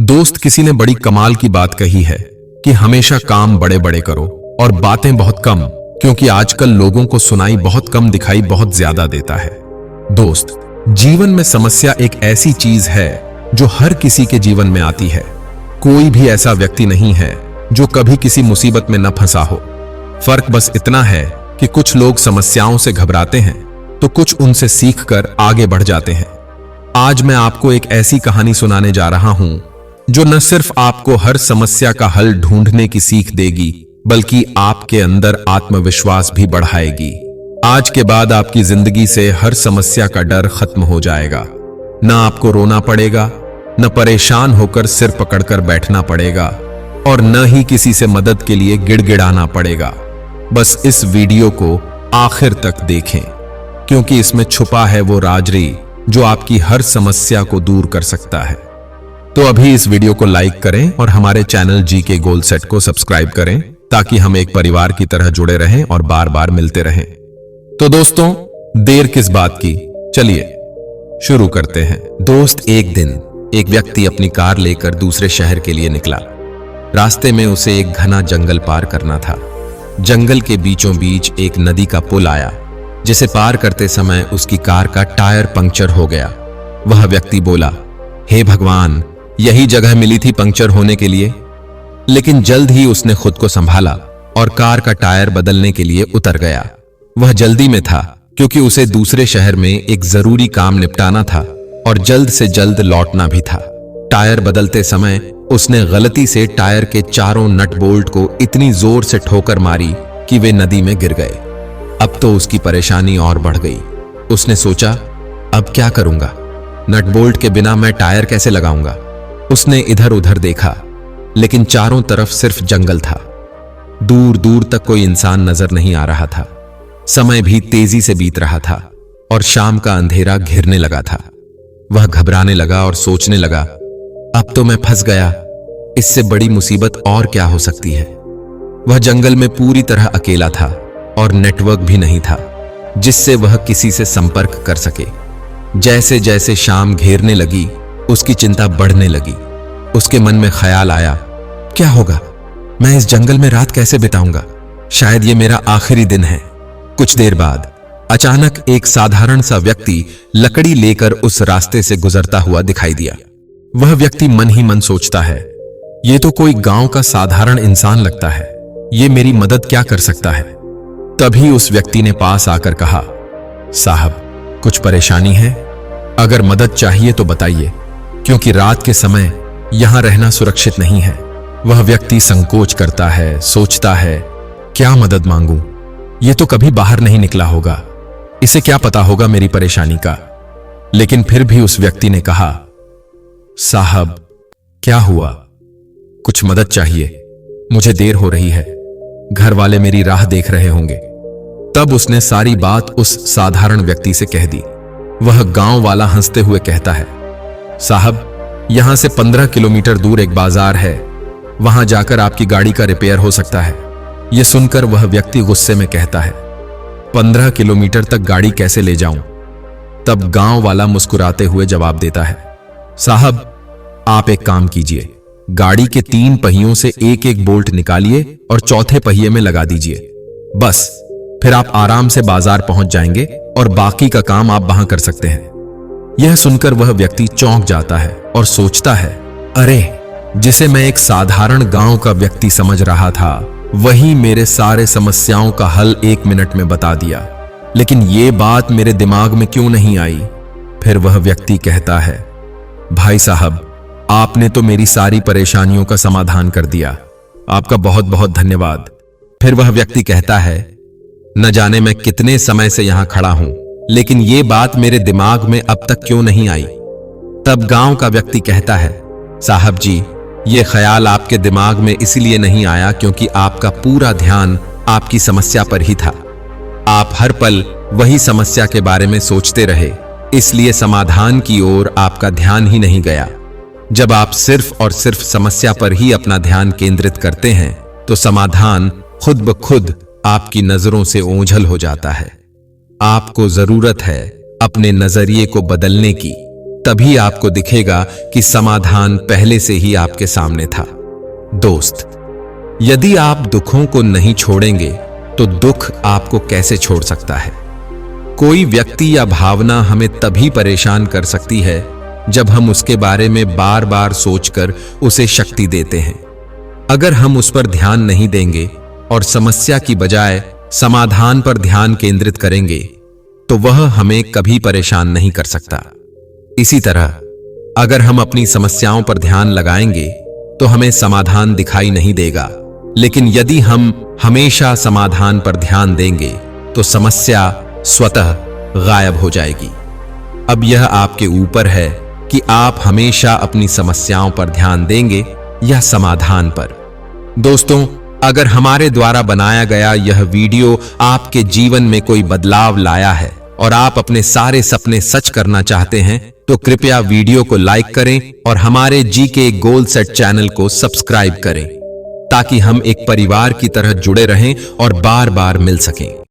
दोस्त, किसी ने बड़ी कमाल की बात कही है कि हमेशा काम बड़े बड़े करो और बातें बहुत कम, क्योंकि आजकल लोगों को सुनाई बहुत कम, दिखाई बहुत ज्यादा देता है। दोस्त, जीवन में समस्या एक ऐसी चीज है जो हर किसी के जीवन में आती है। कोई भी ऐसा व्यक्ति नहीं है जो कभी किसी मुसीबत में न फंसा हो। फर्क बस इतना है कि कुछ लोग समस्याओं से घबराते हैं तो कुछ उनसे सीखकर आगे बढ़ जाते हैं। आज मैं आपको एक ऐसी कहानी सुनाने जा रहा हूं जो न सिर्फ आपको हर समस्या का हल ढूंढने की सीख देगी, बल्कि आपके अंदर आत्मविश्वास भी बढ़ाएगी। आज के बाद आपकी जिंदगी से हर समस्या का डर खत्म हो जाएगा। न आपको रोना पड़ेगा, न परेशान होकर सिर पकड़कर बैठना पड़ेगा और न ही किसी से मदद के लिए गिड़गिड़ाना पड़ेगा। बस इस वीडियो को आखिर तक देखें, क्योंकि इसमें छुपा है वो राजरी जो आपकी हर समस्या को दूर कर सकता है। तो अभी इस वीडियो को लाइक करें और हमारे चैनल जीके गोल सेट को सब्सक्राइब करें, ताकि हम एक परिवार की तरह जुड़े रहें और बार बार मिलते रहें। तो दोस्तों, देर किस बात की, चलिए शुरू करते हैं। दोस्त, एक दिन एक व्यक्ति अपनी कार लेकर दूसरे शहर के लिए निकला। रास्ते में उसे एक घना जंगल पार करना था। जंगल के बीचों बीच एक नदी का पुल आया, जिसे पार करते समय उसकी कार का टायर पंक्चर हो गया। वह व्यक्ति बोला, हे भगवान, यही जगह मिली थी पंक्चर होने के लिए। लेकिन जल्द ही उसने खुद को संभाला और कार का टायर बदलने के लिए उतर गया। वह जल्दी में था, क्योंकि उसे दूसरे शहर में एक जरूरी काम निपटाना था और जल्द से जल्द लौटना भी था। टायर बदलते समय उसने गलती से टायर के चारों नट बोल्ट को इतनी जोर से ठोकर मारी कि वे नदी में गिर गए। अब तो उसकी परेशानी और बढ़ गई। उसने सोचा, अब क्या करूंगा? नट बोल्ट के बिना मैं टायर कैसे लगाऊंगा? उसने इधर उधर देखा, लेकिन चारों तरफ सिर्फ जंगल था। दूर दूर तक कोई इंसान नजर नहीं आ रहा था। समय भी तेजी से बीत रहा था और शाम का अंधेरा घिरने लगा था। वह घबराने लगा और सोचने लगा, अब तो मैं फंस गया। इससे बड़ी मुसीबत और क्या हो सकती है? वह जंगल में पूरी तरह अकेला था और नेटवर्क भी नहीं था जिससे वह किसी से संपर्क कर सके। जैसे जैसे शाम घेरने लगी, उसकी चिंता बढ़ने लगी। उसके मन में ख्याल आया, क्या होगा? मैं इस जंगल में रात कैसे बिताऊंगा? शायद ये मेरा आखिरी दिन है। कुछ देर बाद अचानक एक साधारण सा व्यक्ति लकड़ी लेकर उस रास्ते से गुजरता हुआ दिखाई दिया। वह व्यक्ति मन ही मन सोचता है, ये तो कोई गांव का साधारण इंसान लगता है। ये मेरी मदद क्या कर सकता है? तभी उस व्यक्ति ने पास आकर कहा, साहब, कुछ परेशानी है? अगर मदद चाहिए तो बताइए, क्योंकि रात के समय यहां रहना सुरक्षित नहीं है। वह व्यक्ति संकोच करता है, सोचता है, क्या मदद मांगूं? यह तो कभी बाहर नहीं निकला होगा, इसे क्या पता होगा मेरी परेशानी का। लेकिन फिर भी उस व्यक्ति ने कहा, साहब, क्या हुआ? कुछ मदद चाहिए, मुझे देर हो रही है, घर वाले मेरी राह देख रहे होंगे। तब उसने सारी बात उस साधारण व्यक्ति से कह दी। वह गांव वाला हंसते हुए कहता है, साहब, यहां से 15 किलोमीटर दूर एक बाजार है, वहां जाकर आपकी गाड़ी का रिपेयर हो सकता है। यह सुनकर वह व्यक्ति गुस्से में कहता है, 15 किलोमीटर तक गाड़ी कैसे ले जाऊं? तब गांव वाला मुस्कुराते हुए जवाब देता है, साहब, आप एक काम कीजिए, गाड़ी के 3 पहियों से एक एक बोल्ट निकालिए और चौथे पहिए में लगा दीजिए। बस फिर आप आराम से बाजार पहुंच जाएंगे और बाकी का काम आप वहां कर सकते हैं। यह सुनकर वह व्यक्ति चौंक जाता है और सोचता है, अरे, जिसे मैं एक साधारण गांव का व्यक्ति समझ रहा था, वही मेरे सारे समस्याओं का हल 1 मिनट में बता दिया। लेकिन यह बात मेरे दिमाग में क्यों नहीं आई? फिर वह व्यक्ति कहता है, भाई साहब, आपने तो मेरी सारी परेशानियों का समाधान कर दिया, आपका बहुत बहुत धन्यवाद। फिर वह व्यक्ति कहता है, न जाने मैं कितने समय से यहां खड़ा हूं, लेकिन यह बात मेरे दिमाग में अब तक क्यों नहीं आई? तब गांव का व्यक्ति कहता है, साहब जी, यह ख्याल आपके दिमाग में इसलिए नहीं आया क्योंकि आपका पूरा ध्यान आपकी समस्या पर ही था। आप हर पल वही समस्या के बारे में सोचते रहे, इसलिए समाधान की ओर आपका ध्यान ही नहीं गया। जब आप सिर्फ और सिर्फ समस्या पर ही अपना ध्यान केंद्रित करते हैं, तो समाधान खुद ब खुद आपकी नजरों से ओझल हो जाता है। आपको जरूरत है अपने नजरिए को बदलने की, तभी आपको दिखेगा कि समाधान पहले से ही आपके सामने था। दोस्त, यदि आप दुखों को नहीं छोड़ेंगे तो दुख आपको कैसे छोड़ सकता है? कोई व्यक्ति या भावना हमें तभी परेशान कर सकती है जब हम उसके बारे में बार बार सोचकर उसे शक्ति देते हैं। अगर हम उस पर ध्यान नहीं देंगे और समस्या की बजाय समाधान पर ध्यान केंद्रित करेंगे तो वह हमें कभी परेशान नहीं कर सकता। इसी तरह अगर हम अपनी समस्याओं पर ध्यान लगाएंगे तो हमें समाधान दिखाई नहीं देगा, लेकिन यदि हम हमेशा समाधान पर ध्यान देंगे तो समस्या स्वतः गायब हो जाएगी। अब यह आपके ऊपर है कि आप हमेशा अपनी समस्याओं पर ध्यान देंगे या समाधान पर। दोस्तों, अगर हमारे द्वारा बनाया गया यह वीडियो आपके जीवन में कोई बदलाव लाया है और आप अपने सारे सपने सच करना चाहते हैं तो कृपया वीडियो को लाइक करें और हमारे जीके गोल सेट चैनल को सब्सक्राइब करें ताकि हम एक परिवार की तरह जुड़े रहें और बार बार मिल सकें।